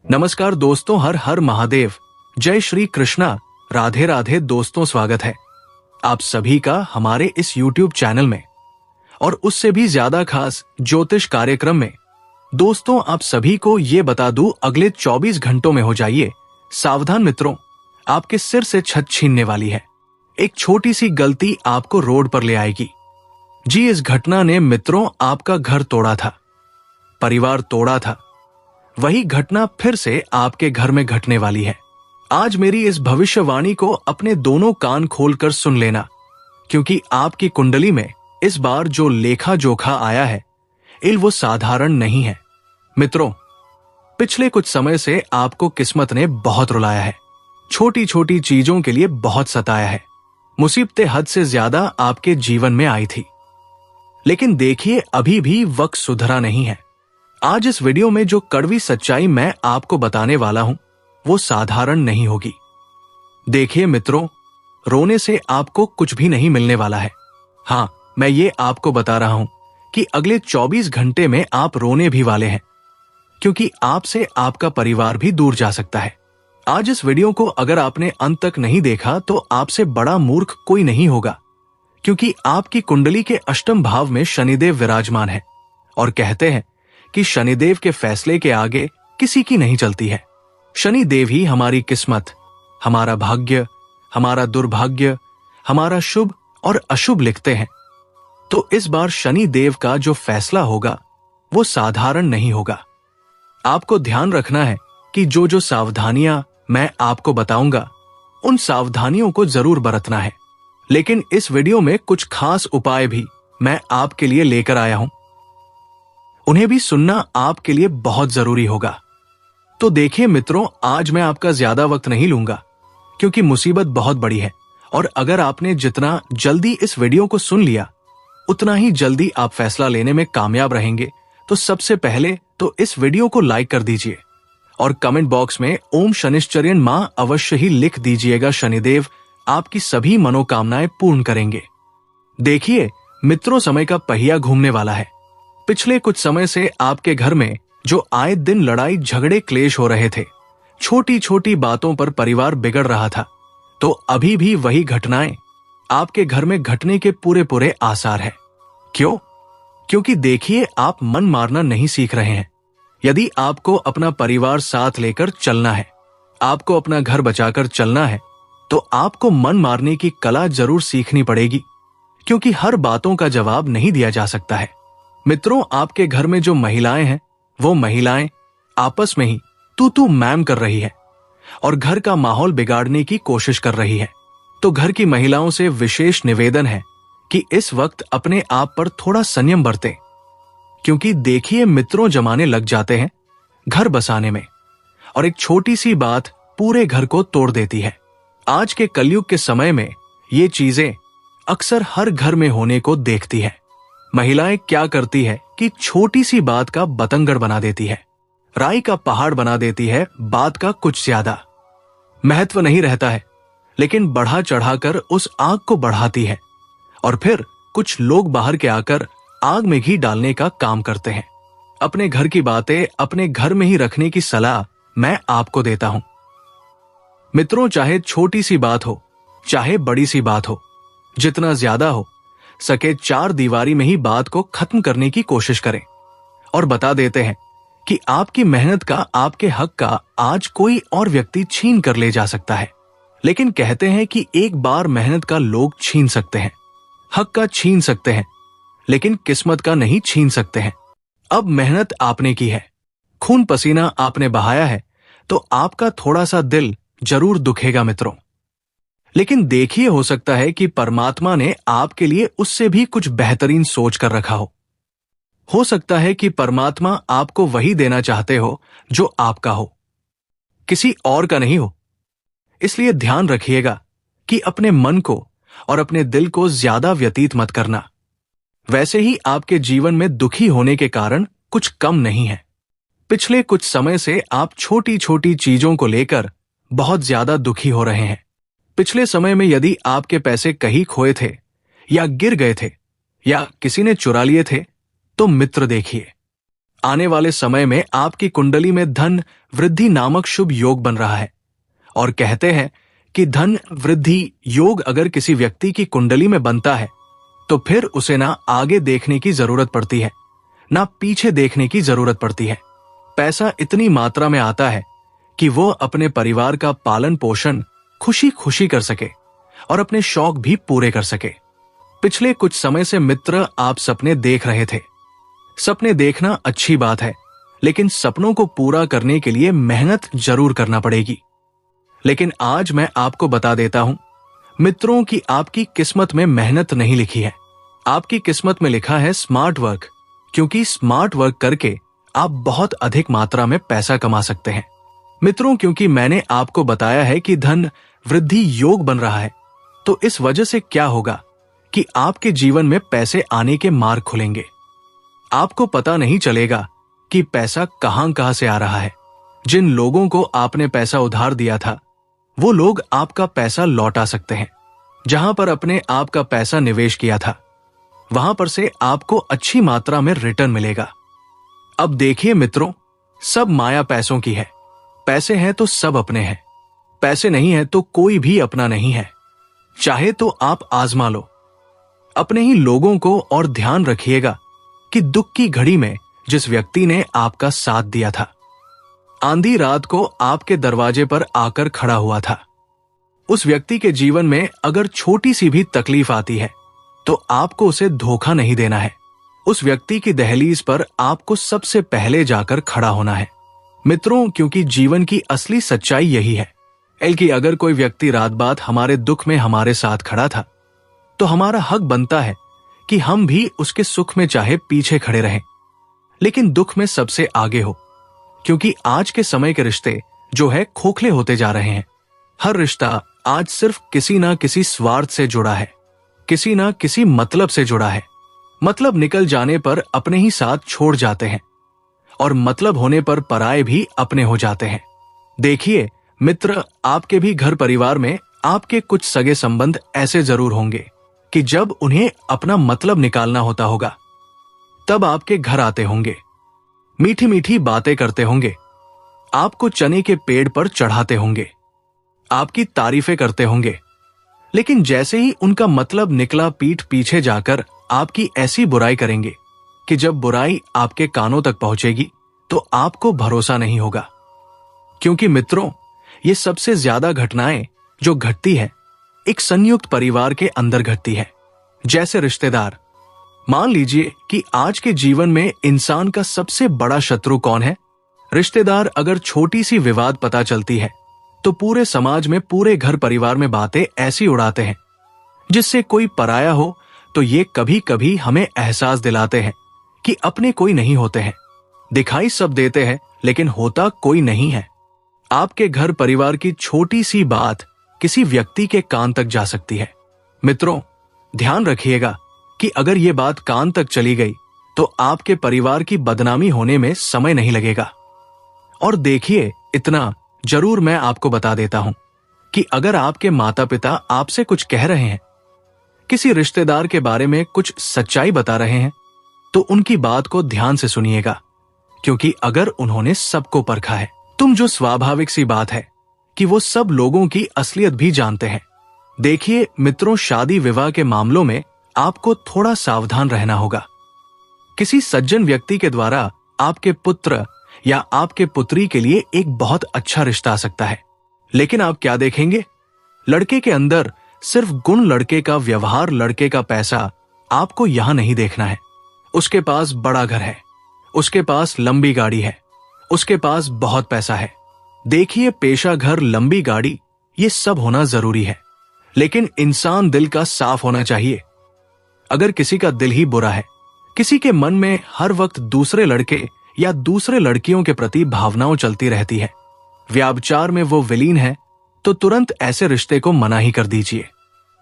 नमस्कार दोस्तों, हर हर महादेव, जय श्री कृष्णा, राधे राधे। दोस्तों, स्वागत है आप सभी का हमारे इस YouTube चैनल में और उससे भी ज्यादा खास ज्योतिष कार्यक्रम में। दोस्तों, आप सभी को ये बता दूं, अगले 24 घंटों में हो जाइए सावधान मित्रों, आपके सिर से छत छीनने वाली है। एक छोटी सी गलती आपको रोड पर ले आएगी। जी, इस घटना ने मित्रों आपका घर तोड़ा था, परिवार तोड़ा था। वही घटना फिर से आपके घर में घटने वाली है। आज मेरी इस भविष्यवाणी को अपने दोनों कान खोलकर सुन लेना, क्योंकि आपकी कुंडली में इस बार जो लेखा जोखा आया है, वो साधारण नहीं है। मित्रों, पिछले कुछ समय से आपको किस्मत ने बहुत रुलाया है, छोटी छोटी चीजों के लिए बहुत सताया है। मुसीबतें हद से ज्यादा आपके जीवन में आई थी, लेकिन देखिए अभी भी वक्त सुधरा नहीं है। आज इस वीडियो में जो कड़वी सच्चाई मैं आपको बताने वाला हूं, वो साधारण नहीं होगी। देखिए मित्रों, रोने से आपको कुछ भी नहीं मिलने वाला है। हां, मैं ये आपको बता रहा हूं कि अगले 24 घंटे में आप रोने भी वाले हैं, क्योंकि आपसे आपका परिवार भी दूर जा सकता है। आज इस वीडियो को अगर आपने अंत तक नहीं देखा तो आपसे बड़ा मूर्ख कोई नहीं होगा, क्योंकि आपकी कुंडली के अष्टम भाव में शनिदेव विराजमान है और कहते हैं कि शनिदेव के फैसले के आगे किसी की नहीं चलती है। शनिदेव ही हमारी किस्मत, हमारा भाग्य, हमारा दुर्भाग्य, हमारा शुभ और अशुभ लिखते हैं। तो इस बार शनिदेव का जो फैसला होगा वो साधारण नहीं होगा। आपको ध्यान रखना है कि जो जो सावधानियां मैं आपको बताऊंगा, उन सावधानियों को जरूर बरतना है। लेकिन इस वीडियो में कुछ खास उपाय भी मैं आपके लिए लेकर आया हूं, उन्हें भी सुनना आपके लिए बहुत जरूरी होगा। तो देखिए मित्रों, आज मैं आपका ज्यादा वक्त नहीं लूंगा, क्योंकि मुसीबत बहुत बड़ी है और अगर आपने जितना जल्दी इस वीडियो को सुन लिया, उतना ही जल्दी आप फैसला लेने में कामयाब रहेंगे। तो सबसे पहले तो इस वीडियो को लाइक कर दीजिए और कमेंट बॉक्स में ओम शनिश्चर्यन मां अवश्य ही लिख दीजिएगा। शनिदेव आपकी सभी मनोकामनाएं पूर्ण करेंगे। देखिए मित्रों, समय का पहिया घूमने वाला है। पिछले कुछ समय से आपके घर में जो आए दिन लड़ाई झगड़े क्लेश हो रहे थे, छोटी छोटी बातों पर परिवार बिगड़ रहा था, तो अभी भी वही घटनाएं आपके घर में घटने के पूरे पूरे आसार है। क्यों? क्योंकि देखिए, आप मन मारना नहीं सीख रहे हैं। यदि आपको अपना परिवार साथ लेकर चलना है, आपको अपना घर बचाकर चलना है, तो आपको मन मारने की कला जरूर सीखनी पड़ेगी, क्योंकि हर बातों का जवाब नहीं दिया जा सकता है। मित्रों, आपके घर में जो महिलाएं हैं, वो महिलाएं आपस में ही तू मैम कर रही है और घर का माहौल बिगाड़ने की कोशिश कर रही है। तो घर की महिलाओं से विशेष निवेदन है कि इस वक्त अपने आप पर थोड़ा संयम बरतें, क्योंकि देखिए मित्रों, जमाने लग जाते हैं घर बसाने में और एक छोटी सी बात पूरे घर को तोड़ देती है। आज के कलयुग के समय में ये चीजें अक्सर हर घर में होने को देखती है। महिलाएं क्या करती है कि छोटी सी बात का बतंगड़ बना देती है, राई का पहाड़ बना देती है। बात का कुछ ज्यादा महत्व नहीं रहता है, लेकिन बढ़ा चढ़ाकर उस आग को बढ़ाती है और फिर कुछ लोग बाहर के आकर आग में घी डालने का काम करते हैं। अपने घर की बातें अपने घर में ही रखने की सलाह मैं आपको देता हूं। मित्रों, चाहे छोटी सी बात हो चाहे बड़ी सी बात हो, जितना ज्यादा हो सके चार दीवारी में ही बात को खत्म करने की कोशिश करें। और बता देते हैं कि आपकी मेहनत का, आपके हक का आज कोई और व्यक्ति छीन कर ले जा सकता है, लेकिन कहते हैं कि एक बार मेहनत का लोग छीन सकते हैं, हक का छीन सकते हैं, लेकिन किस्मत का नहीं छीन सकते हैं। अब मेहनत आपने की है, खून पसीना आपने बहाया है, तो आपका थोड़ा सा दिल जरूर दुखेगा मित्रों। लेकिन देखिए, हो सकता है कि परमात्मा ने आपके लिए उससे भी कुछ बेहतरीन सोच कर रखा हो सकता है कि परमात्मा आपको वही देना चाहते हो जो आपका हो, किसी और का नहीं हो। इसलिए ध्यान रखिएगा कि अपने मन को और अपने दिल को ज्यादा व्यतीत मत करना। वैसे ही आपके जीवन में दुखी होने के कारण कुछ कम नहीं है। पिछले कुछ समय से आप छोटी छोटी चीजों को लेकर बहुत ज्यादा दुखी हो रहे हैं। पिछले समय में यदि आपके पैसे कहीं खोए थे या गिर गए थे या किसी ने चुरा लिए थे, तो मित्र देखिए, आने वाले समय में आपकी कुंडली में धन वृद्धि नामक शुभ योग बन रहा है। और कहते हैं कि धन वृद्धि योग अगर किसी व्यक्ति की कुंडली में बनता है तो फिर उसे ना आगे देखने की जरूरत पड़ती है, ना पीछे देखने की जरूरत पड़ती है। पैसा इतनी मात्रा में आता है कि वो अपने परिवार का पालन पोषण खुशी खुशी कर सके और अपने शौक भी पूरे कर सके। पिछले कुछ समय से मित्र आप सपने देख रहे थे। सपने देखना अच्छी बात है, लेकिन सपनों को पूरा करने के लिए मेहनत जरूर करना पड़ेगी। लेकिन आज मैं आपको बता देता हूं मित्रों कि आपकी किस्मत में मेहनत नहीं लिखी है, आपकी किस्मत में लिखा है स्मार्ट वर्क। क्योंकि स्मार्ट वर्क करके आप बहुत अधिक मात्रा में पैसा कमा सकते हैं। मित्रों, क्योंकि मैंने आपको बताया है कि धन वृद्धि योग बन रहा है, तो इस वजह से क्या होगा कि आपके जीवन में पैसे आने के मार्ग खुलेंगे। आपको पता नहीं चलेगा कि पैसा कहां से आ रहा है। जिन लोगों को आपने पैसा उधार दिया था वो लोग आपका पैसा लौटा सकते हैं। जहां पर अपने आप का पैसा निवेश किया था वहां पर से आपको अच्छी मात्रा में रिटर्न मिलेगा। अब देखिए मित्रों, सब माया पैसों की है। पैसे हैं तो सब अपने हैं, पैसे नहीं है तो कोई भी अपना नहीं है। चाहे तो आप आजमा लो अपने ही लोगों को। और ध्यान रखिएगा कि दुख की घड़ी में जिस व्यक्ति ने आपका साथ दिया था, आंधी रात को आपके दरवाजे पर आकर खड़ा हुआ था, उस व्यक्ति के जीवन में अगर छोटी सी भी तकलीफ आती है तो आपको उसे धोखा नहीं देना है। उस व्यक्ति की दहलीज पर आपको सबसे पहले जाकर खड़ा होना है मित्रों, क्योंकि जीवन की असली सच्चाई यही है कि अगर कोई व्यक्ति रात बात हमारे दुख में हमारे साथ खड़ा था तो हमारा हक बनता है कि हम भी उसके सुख में चाहे पीछे खड़े रहें, लेकिन दुख में सबसे आगे हो। क्योंकि आज के समय के रिश्ते जो है खोखले होते जा रहे हैं। हर रिश्ता आज सिर्फ किसी ना किसी स्वार्थ से जुड़ा है, किसी ना किसी मतलब से जुड़ा है। मतलब निकल जाने पर अपने ही साथ छोड़ जाते हैं और मतलब होने पर पराये भी अपने हो जाते हैं। देखिए मित्र, आपके भी घर परिवार में आपके कुछ सगे संबंध ऐसे जरूर होंगे कि जब उन्हें अपना मतलब निकालना होता होगा तब आपके घर आते होंगे, मीठी मीठी बातें करते होंगे, आपको चने के पेड़ पर चढ़ाते होंगे, आपकी तारीफें करते होंगे। लेकिन जैसे ही उनका मतलब निकला, पीठ पीछे जाकर आपकी ऐसी बुराई करेंगे कि जब बुराई आपके कानों तक पहुंचेगी तो आपको भरोसा नहीं होगा। क्योंकि मित्रों, ये सबसे ज्यादा घटनाएं जो घटती है एक संयुक्त परिवार के अंदर घटती है। जैसे रिश्तेदार, मान लीजिए कि आज के जीवन में इंसान का सबसे बड़ा शत्रु कौन है? रिश्तेदार। अगर छोटी सी विवाद पता चलती है तो पूरे समाज में, पूरे घर परिवार में बातें ऐसी उड़ाते हैं जिससे कोई पराया हो तो ये कभी कभी हमें एहसास दिलाते हैं कि अपने कोई नहीं होते हैं। दिखाई सब देते हैं लेकिन होता कोई नहीं है। आपके घर परिवार की छोटी सी बात किसी व्यक्ति के कान तक जा सकती है। मित्रों, ध्यान रखिएगा कि अगर ये बात कान तक चली गई तो आपके परिवार की बदनामी होने में समय नहीं लगेगा। और देखिए, इतना जरूर मैं आपको बता देता हूं कि अगर आपके माता पिता आपसे कुछ कह रहे हैं, किसी रिश्तेदार के बारे में कुछ सच्चाई बता रहे हैं, तो उनकी बात को ध्यान से सुनिएगा। क्योंकि अगर उन्होंने सबको परखा है, तुम जो स्वाभाविक सी बात है कि वो सब लोगों की असलियत भी जानते हैं। देखिए मित्रों, शादी विवाह के मामलों में आपको थोड़ा सावधान रहना होगा। किसी सज्जन व्यक्ति के द्वारा आपके पुत्र या आपके पुत्री के लिए एक बहुत अच्छा रिश्ता आ सकता है, लेकिन आप क्या देखेंगे? लड़के के अंदर सिर्फ गुण, लड़के का व्यवहार, लड़के का पैसा आपको यहां नहीं देखना है। उसके पास बड़ा घर है, उसके पास लंबी गाड़ी है, उसके पास बहुत पैसा है। देखिए, पेशा, घर, लंबी गाड़ी, ये सब होना जरूरी है, लेकिन इंसान दिल का साफ होना चाहिए। अगर किसी का दिल ही बुरा है, किसी के मन में हर वक्त दूसरे लड़के या दूसरे लड़कियों के प्रति भावनाओं चलती रहती है, व्याभिचार में वो विलीन है, तो तुरंत ऐसे रिश्ते को मना ही कर दीजिए।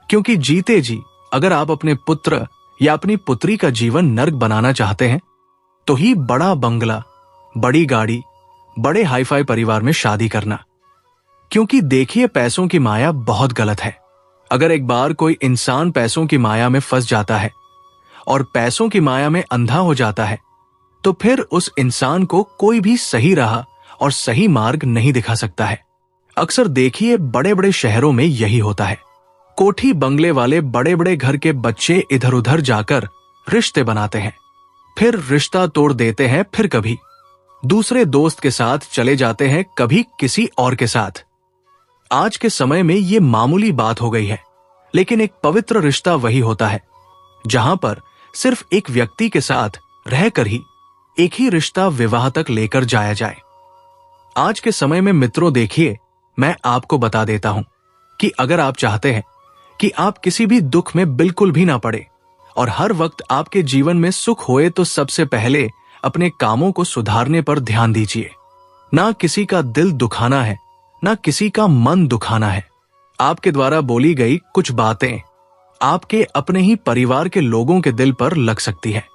क्योंकि जीते जी अगर आप अपने पुत्र या अपनी पुत्री का जीवन नर्क बनाना चाहते हैं तो ही बड़ा बंगला, बड़ी गाड़ी, बड़े हाईफाई परिवार में शादी करना। क्योंकि देखिए, पैसों की माया बहुत गलत है। अगर एक बार कोई इंसान पैसों की माया में फंस जाता है और पैसों की माया में अंधा हो जाता है तो फिर उस इंसान को कोई भी सही राह और सही मार्ग नहीं दिखा सकता है। अक्सर देखिए बड़े बड़े शहरों में यही होता है। कोठी बंगले वाले बड़े बड़े घर के बच्चे इधर उधर जाकर रिश्ते बनाते हैं, फिर रिश्ता तोड़ देते हैं, फिर कभी दूसरे दोस्त के साथ चले जाते हैं, कभी किसी और के साथ। आज के समय में ये मामूली बात हो गई है, लेकिन एक पवित्र रिश्ता वही होता है जहां पर सिर्फ एक व्यक्ति के साथ रहकर ही एक ही रिश्ता विवाह तक लेकर जाया जाए। आज के समय में मित्रों देखिए, मैं आपको बता देता हूं कि अगर आप चाहते हैं कि आप किसी भी दुख में बिल्कुल भी ना पड़े और हर वक्त आपके जीवन में सुख होए, तो सबसे पहले अपने कामों को सुधारने पर ध्यान दीजिए। ना किसी का दिल दुखाना है, ना किसी का मन दुखाना है। आपके द्वारा बोली गई कुछ बातें आपके अपने ही परिवार के लोगों के दिल पर लग सकती है।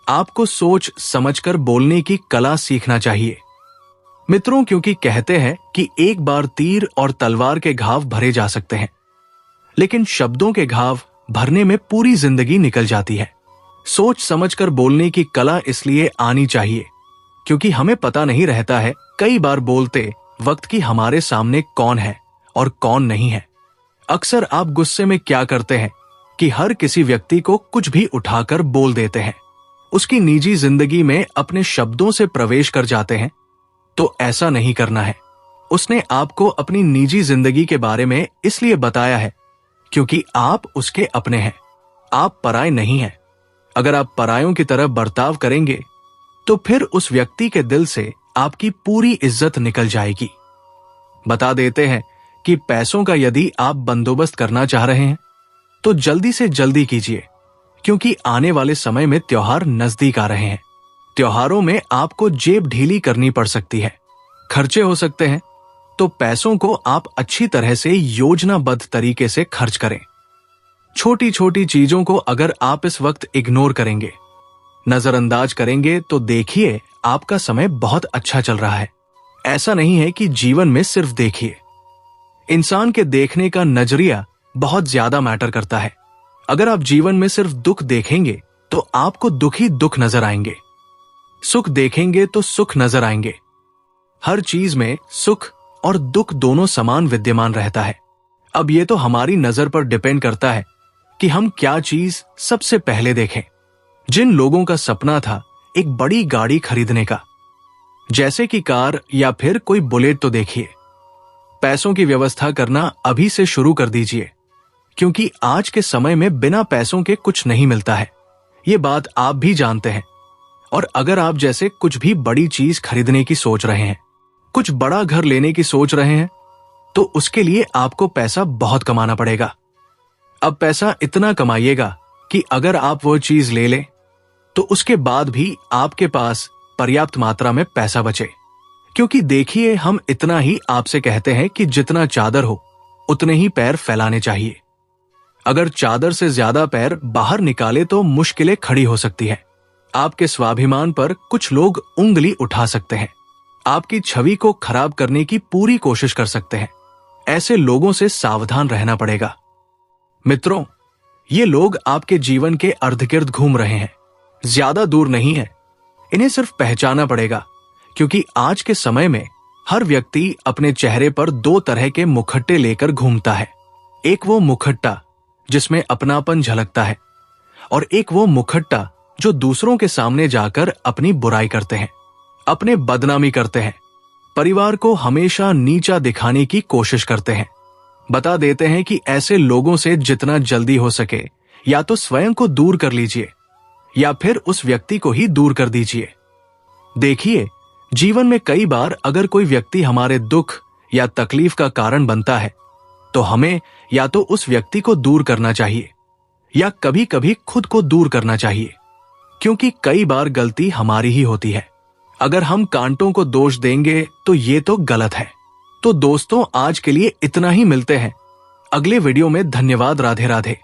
आपको सोच समझकर बोलने की कला सीखना चाहिए मित्रों, क्योंकि कहते हैं कि एक बार तीर और तलवार के घाव भरे जा सकते हैं, लेकिन शब्दों के घाव भरने में पूरी जिंदगी निकल जाती है। सोच समझकर बोलने की कला इसलिए आनी चाहिए क्योंकि हमें पता नहीं रहता है कई बार बोलते वक्त की हमारे सामने कौन है और कौन नहीं है। अक्सर आप गुस्से में क्या करते हैं कि हर किसी व्यक्ति को कुछ भी उठाकर बोल देते हैं, उसकी निजी जिंदगी में अपने शब्दों से प्रवेश कर जाते हैं। तो ऐसा नहीं करना है। उसने आपको अपनी निजी जिंदगी के बारे में इसलिए बताया है क्योंकि आप उसके अपने हैं, आप पराये नहीं हैं। अगर आप परायों की तरह बर्ताव करेंगे तो फिर उस व्यक्ति के दिल से आपकी पूरी इज्जत निकल जाएगी। बता देते हैं कि पैसों का यदि आप बंदोबस्त करना चाह रहे हैं तो जल्दी से जल्दी कीजिए, क्योंकि आने वाले समय में त्योहार नजदीक आ रहे हैं। त्योहारों में आपको जेब ढीली करनी पड़ सकती है, खर्चे हो सकते हैं, तो पैसों को आप अच्छी तरह से योजनाबद्ध तरीके से खर्च करें। छोटी छोटी चीजों को अगर आप इस वक्त इग्नोर करेंगे, नजरअंदाज करेंगे, तो देखिए आपका समय बहुत अच्छा चल रहा है। ऐसा नहीं है कि जीवन में सिर्फ देखिए, इंसान के देखने का नजरिया बहुत ज्यादा मैटर करता है। अगर आप जीवन में सिर्फ दुख देखेंगे तो आपको दुख ही दुख नजर आएंगे, सुख देखेंगे तो सुख नजर आएंगे। हर चीज में सुख और दुख दोनों समान विद्यमान रहता है। अब ये तो हमारी नजर पर डिपेंड करता है कि हम क्या चीज सबसे पहले देखें। जिन लोगों का सपना था एक बड़ी गाड़ी खरीदने का, जैसे कि कार या फिर कोई बुलेट, तो देखिए पैसों की व्यवस्था करना अभी से शुरू कर दीजिए, क्योंकि आज के समय में बिना पैसों के कुछ नहीं मिलता है। ये बात आप भी जानते हैं। और अगर आप जैसे कुछ भी बड़ी चीज खरीदने की सोच रहे हैं, कुछ बड़ा घर लेने की सोच रहे हैं, तो उसके लिए आपको पैसा बहुत कमाना पड़ेगा। अब पैसा इतना कमाइएगा कि अगर आप वो चीज ले लें तो उसके बाद भी आपके पास पर्याप्त मात्रा में पैसा बचे। क्योंकि देखिए, हम इतना ही आपसे कहते हैं कि जितना चादर हो उतने ही पैर फैलाने चाहिए। अगर चादर से ज्यादा पैर बाहर निकाले तो मुश्किलें खड़ी हो सकती हैं। आपके स्वाभिमान पर कुछ लोग उंगली उठा सकते हैं, आपकी छवि को खराब करने की पूरी कोशिश कर सकते हैं। ऐसे लोगों से सावधान रहना पड़ेगा। मित्रों, ये लोग आपके जीवन के अर्धगिर्द घूम रहे हैं, ज्यादा दूर नहीं है। इन्हें सिर्फ पहचाना पड़ेगा, क्योंकि आज के समय में हर व्यक्ति अपने चेहरे पर दो तरह के मुखट्टे लेकर घूमता है। एक वो मुखट्टा जिसमें अपनापन झलकता है, और एक वो मुखट्टा जो दूसरों के सामने जाकर अपनी बुराई करते हैं, अपने बदनामी करते हैं, परिवार को हमेशा नीचा दिखाने की कोशिश करते हैं। बता देते हैं कि ऐसे लोगों से जितना जल्दी हो सके या तो स्वयं को दूर कर लीजिए या फिर उस व्यक्ति को ही दूर कर दीजिए। देखिए, जीवन में कई बार अगर कोई व्यक्ति हमारे दुख या तकलीफ का कारण बनता है तो हमें या तो उस व्यक्ति को दूर करना चाहिए या कभी कभी खुद को दूर करना चाहिए, क्योंकि कई बार गलती हमारी ही होती है। अगर हम कांटों को दोष देंगे तो ये तो गलत है। तो दोस्तों, आज के लिए इतना ही। मिलते हैं अगले वीडियो में। धन्यवाद। राधे राधे।